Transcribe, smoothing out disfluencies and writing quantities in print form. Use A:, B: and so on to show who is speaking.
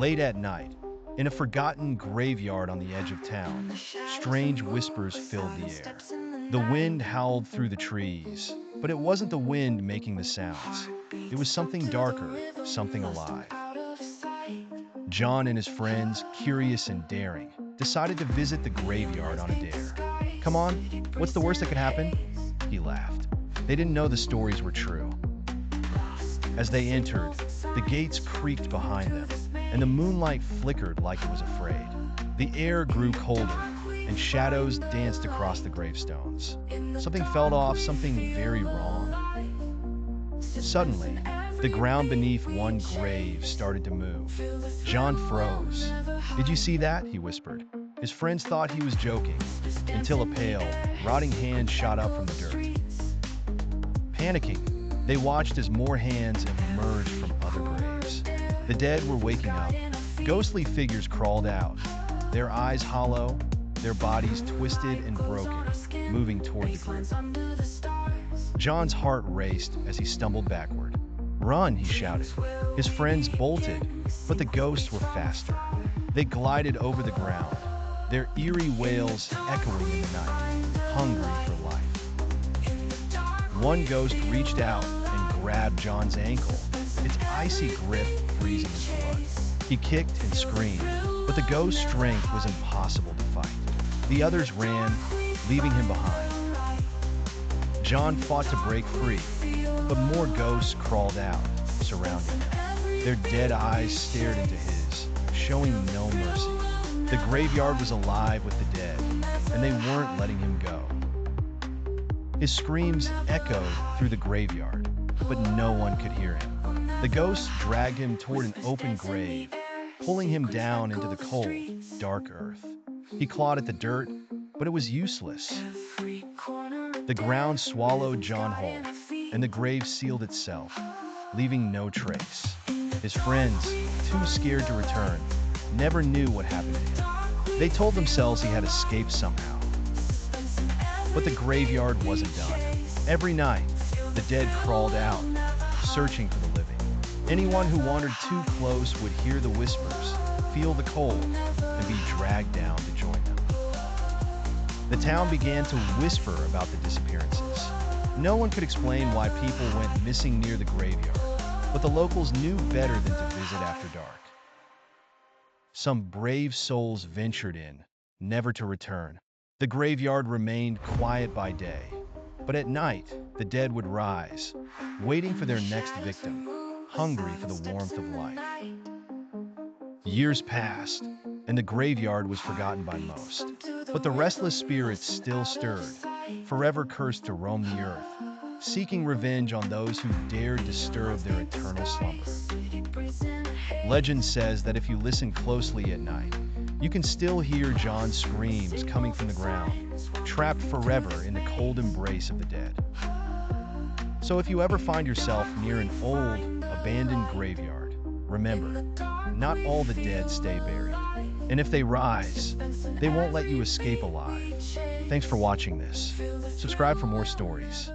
A: Late at night, in a forgotten graveyard on the edge of town, strange whispers filled the air. The wind howled through the trees, but it wasn't the wind making the sounds. It was something darker, something alive. John and his friends, curious and daring, decided to visit the graveyard on a dare. "Come on, what's the worst that could happen?" He laughed. They didn't know the stories were true. As they entered, the gates creaked behind them, and the moonlight flickered like it was afraid. The air grew colder, and shadows danced across the gravestones. Something felt off, something very wrong. Suddenly, the ground beneath one grave started to move. John froze. "Did you see that?" he whispered. His friends thought he was joking, until a pale, rotting hand shot up from the dirt. Panicking, they watched as more hands emerged from other graves. The dead were waking up. Ghostly figures crawled out, their eyes hollow, their bodies twisted and broken, moving toward the group. John's heart raced as he stumbled backward. "Run!" he shouted. His friends bolted, but the ghosts were faster. They glided over the ground, their eerie wails echoing in the night, hungry for life. One ghost reached out and grabbed John's ankle, its icy grip freezing his blood. He kicked and screamed, but the ghost's strength was impossible to fight. The others ran, leaving him behind. John fought to break free, but more ghosts crawled out, surrounding him. Their dead eyes stared into his, showing no mercy. The graveyard was alive with the dead, and they weren't letting him go. His screams echoed through the graveyard, but no one could hear him. The ghosts dragged him toward an open grave, pulling him down into the cold, dark earth. He clawed at the dirt, but it was useless. The ground swallowed John whole, and the grave sealed itself, leaving no trace. His friends, too scared to return, never knew what happened to him. They told themselves he had escaped somehow. But the graveyard wasn't done. Every night, the dead crawled out, searching for the living. Anyone who wandered too close would hear the whispers, feel the cold, and be dragged down to join them. The town began to whisper about the disappearances. No one could explain why people went missing near the graveyard, but the locals knew better than to visit after dark. Some brave souls ventured in, never to return. The graveyard remained quiet by day, but at night, the dead would rise, waiting for their next victim, hungry for the warmth of life. Years passed, and the graveyard was forgotten by most. But the restless spirits still stirred, forever cursed to roam the earth, seeking revenge on those who dared disturb their eternal slumber. Legend says that if you listen closely at night, you can still hear John's screams coming from the ground, trapped forever in the cold embrace of the dead. So if you ever find yourself near an old, abandoned graveyard, remember, not all the dead stay buried. And if they rise, they won't let you escape alive. Thanks for watching this. Subscribe for more stories.